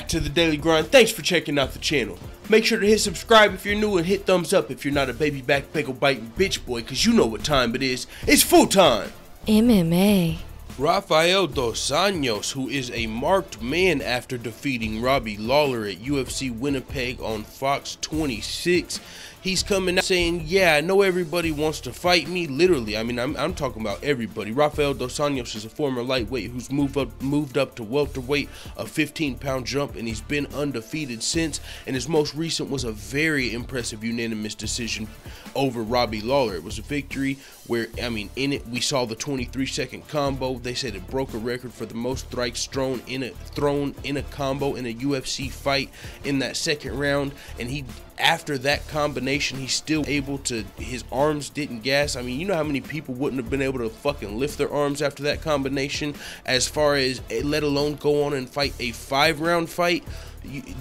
back to the Daily Grind. Thanks for checking out the channel. Make sure to hit subscribe if you're new and hit thumbs up if you're not a baby back bagel biting bitch boy, cause you know what time it is. It's full time. MMA. Rafael dos Anjos, who is a marked man after defeating Robbie Lawler at UFC Winnipeg on Fox 26. He's coming out saying, yeah, I know everybody wants to fight me. Literally, I mean, I'm talking about everybody. Rafael dos Anjos is a former lightweight who's moved up to welterweight, a 15-pound jump, and he's been undefeated since. And his most recent was a very impressive unanimous decision over Robbie Lawler. It was a victory where, I mean, in it we saw the 23-second combo. They said it broke a record for the most strikes thrown in a combo in a UFC fight in that second round. And after that combination, he's still able to, his arms didn't gas. I mean, you know how many people wouldn't have been able to fucking lift their arms after that combination, as far as, let alone go on and fight a 5-round fight.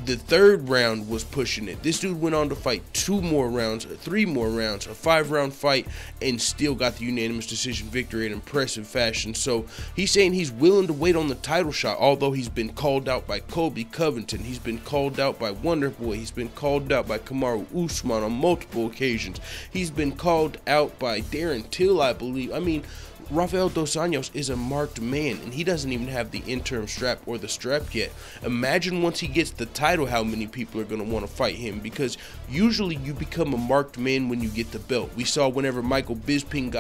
The third round was pushing it. This dude went on to fight 3 more rounds, a 5-round fight, and still got the unanimous decision victory in impressive fashion. So he's saying he's willing to wait on the title shot, although he's been called out by Colby Covington, he's been called out by Wonderboy, he's been called out by Kamaru Usman on multiple occasions. He's been called out by Darren Till, I believe. I mean, Rafael dos Anjos is a marked man, and he doesn't even have the interim strap or the strap yet. Imagine once he gets the title how many people are going to want to fight him, because usually you become a marked man when you get the belt. We saw whenever Michael Bisping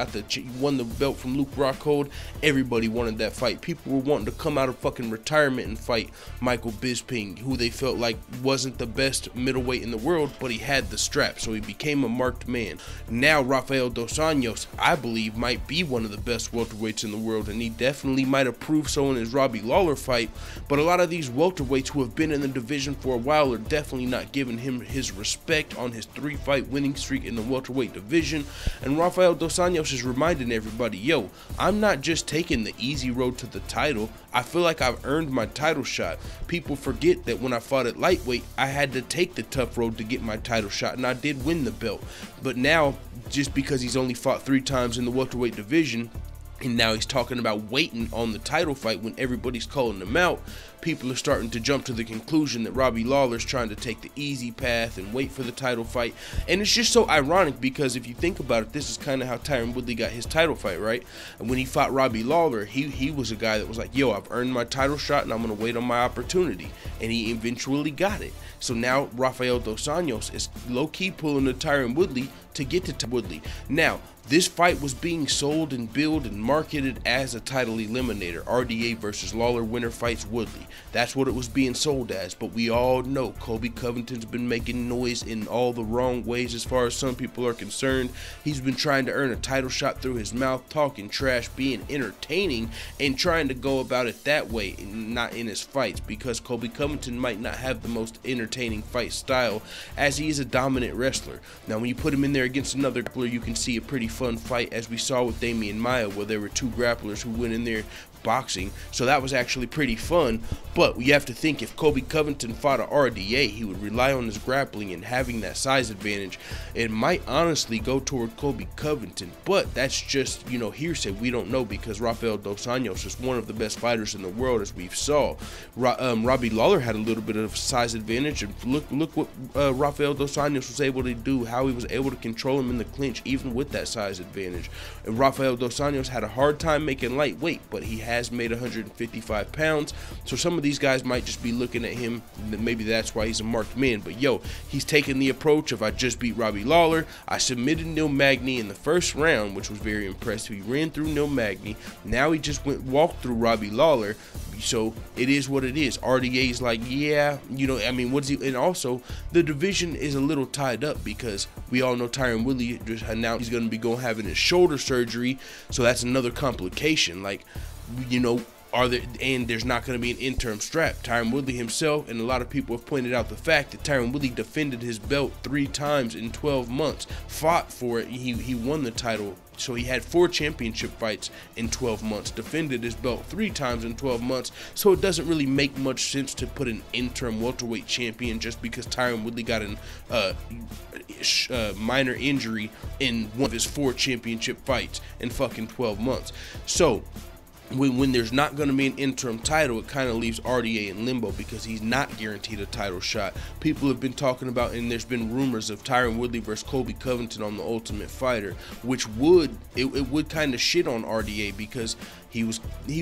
won the belt from Luke Rockhold, everybody wanted that fight. People were wanting to come out of fucking retirement and fight Michael Bisping, who they felt like wasn't the best middleweight in the world, but he had the strap, so he became a marked man. Now Rafael dos Anjos, I believe, might be one of the best welterweights in the world, and he definitely might have proved so in his Robbie Lawler fight. But a lot of these welterweights who have been in the division for a while are definitely not giving him his respect on his 3-fight winning streak in the welterweight division. And Rafael dos Anjos is reminding everybody, yo, I'm not just taking the easy road to the title. I feel like I've earned my title shot. People forget that when I fought at lightweight, I had to take the tough road to get my title shot, and I did win the belt. But now, just because he's only fought 3 times in the welterweight division, and now he's talking about waiting on the title fight when everybody's calling him out, people are starting to jump to the conclusion that Robbie Lawler's trying to take the easy path and wait for the title fight. And it's just so ironic, because if you think about it, this is kind of how Tyron Woodley got his title fight, right? And when he fought Robbie Lawler, he was a guy that was like, yo, I've earned my title shot and I'm going to wait on my opportunity. And he eventually got it. So now Rafael dos Anjos is low-key pulling the Tyron Woodley to get to Woodley. Now, this fight was being sold and billed and marketed as a title eliminator. RDA versus Lawler, winner fights Woodley. That's what it was being sold as. But we all know Colby Covington's been making noise in all the wrong ways as far as some people are concerned. He's been trying to earn a title shot through his mouth, talking trash, being entertaining, and trying to go about it that way, and not in his fights, because Colby Covington might not have the most entertaining fight style, as he is a dominant wrestler. Now, when you put him in there against another grappler, you can see a pretty fun fight, as we saw with Damian Maia, where there were 2 grapplers who went in there boxing. So that was actually pretty fun. But you have to think, if Colby Covington fought a RDA, he would rely on his grappling and having that size advantage. It might honestly go toward Colby Covington, but that's just, you know, hearsay. We don't know, because Rafael dos Anjos is one of the best fighters in the world, as we've saw. Robbie Lawler had a little bit of size advantage, and look what Rafael dos Anjos was able to do, how he was able to control him in the clinch even with that size advantage. And Rafael dos Anjos had a hard time making lightweight, but he has made 155 pounds, so some of these guys might just be looking at him, and maybe that's why he's a marked man. But yo, he's taking the approach of, I just beat Robbie Lawler, I submitted Neil Magny in the first round, which was very impressive. He ran through Neil Magny, now he just walked through Robbie Lawler. So it is what it is. RDA is like, yeah, you know, I mean, what's he? And also, the division is a little tied up, because we all know Tyron Woodley just announced he's going to be having his shoulder surgery, so that's another complication. Like, you know, and there's not going to be an interim strap. Tyron Woodley himself, and a lot of people have pointed out the fact that Tyron Woodley defended his belt 3 times in 12 months, fought for it, he won the title. So he had 4 championship fights in 12 months, defended his belt 3 times in 12 months, so it doesn't really make much sense to put an interim welterweight champion just because Tyron Woodley got a minor injury in one of his 4 championship fights in fucking 12 months. So when there's not going to be an interim title, it kind of leaves RDA in limbo because he's not guaranteed a title shot. People have been talking about, and there's been rumors of Tyron Woodley versus Colby Covington on the Ultimate Fighter, which would kind of shit on RDA because he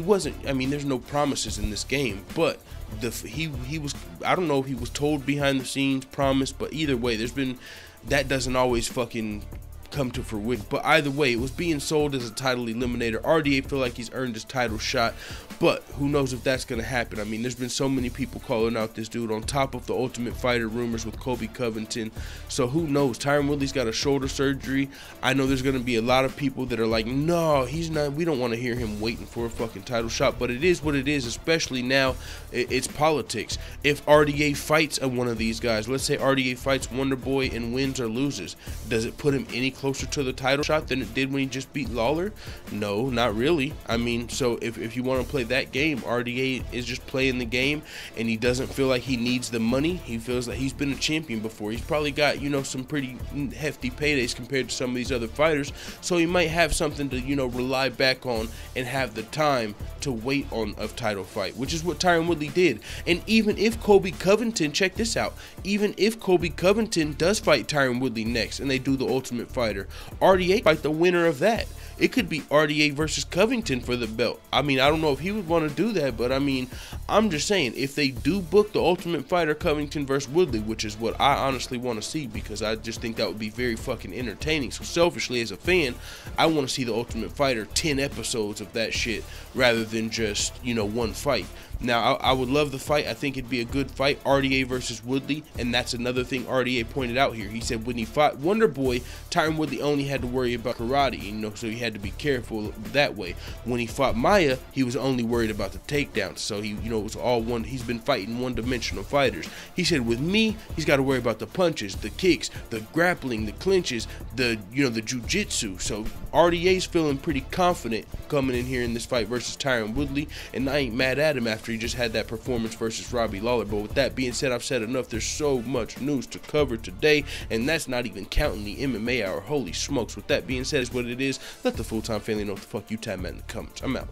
wasn't. I mean, there's no promises in this game, but he was. I don't know if he was told behind the scenes, promised, but either way, that doesn't always fucking come to fruition. But either way, it was being sold as a title eliminator. RDA feel like he's earned his title shot, but who knows if that's going to happen. I mean, there's been so many people calling out this dude on top of the Ultimate Fighter rumors with Colby Covington, so who knows. Tyron Woodley's got a shoulder surgery. I know there's going to be a lot of people that are like, no, he's not, we don't want to hear him waiting for a fucking title shot, but it is what it is, especially now. It's politics. If RDA fights one of these guys, let's say RDA fights Wonder Boy and wins or loses, does it put him any closer to the title shot than it did when he just beat Lawler? No, not really. I mean, so if you want to play that game, RDA is just playing the game, and he doesn't feel like he needs the money. He feels like he's been a champion before. He's probably got, you know, some pretty hefty paydays compared to some of these other fighters, so he might have something to, you know, rely back on and have the time to wait on a title fight, which is what Tyron Woodley did. And even if Colby Covington, check this out, even if Colby Covington does fight Tyron Woodley next and they do the Ultimate Fighter, RDA fight the winner of that. It could be RDA versus Covington for the belt. I mean, I don't know if he would want to do that, but I mean, I'm just saying, if they do book the Ultimate Fighter Covington versus Woodley, which is what I honestly want to see, because I just think that would be very fucking entertaining. So selfishly, as a fan, I want to see the Ultimate Fighter 10 episodes of that shit rather than just, you know, one fight. Now, I would love the fight. I think it'd be a good fight, RDA versus Woodley, and that's another thing RDA pointed out here. He said when he fought Wonder Boy, Tyron Woodley only had to worry about karate, you know, so he had to be careful that way. When he fought Maya, he was only worried about the takedowns, so he, you know, it was all one. He's been fighting one-dimensional fighters. He said with me, he's got to worry about the punches, the kicks, the grappling, the clinches, the, you know, the jiu-jitsu. So RDA's feeling pretty confident coming in here in this fight versus Tyron Woodley, and I ain't mad at him after he just had that performance versus Robbie Lawler. But with that being said, I've said enough. There's so much news to cover today, and that's not even counting the MMA hour. Holy smokes. With that being said, is what it is. Let the full-time family know what the fuck you time at in the comments. I'm out.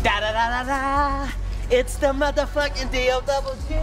Da da da da da. It's the motherfucking DOG.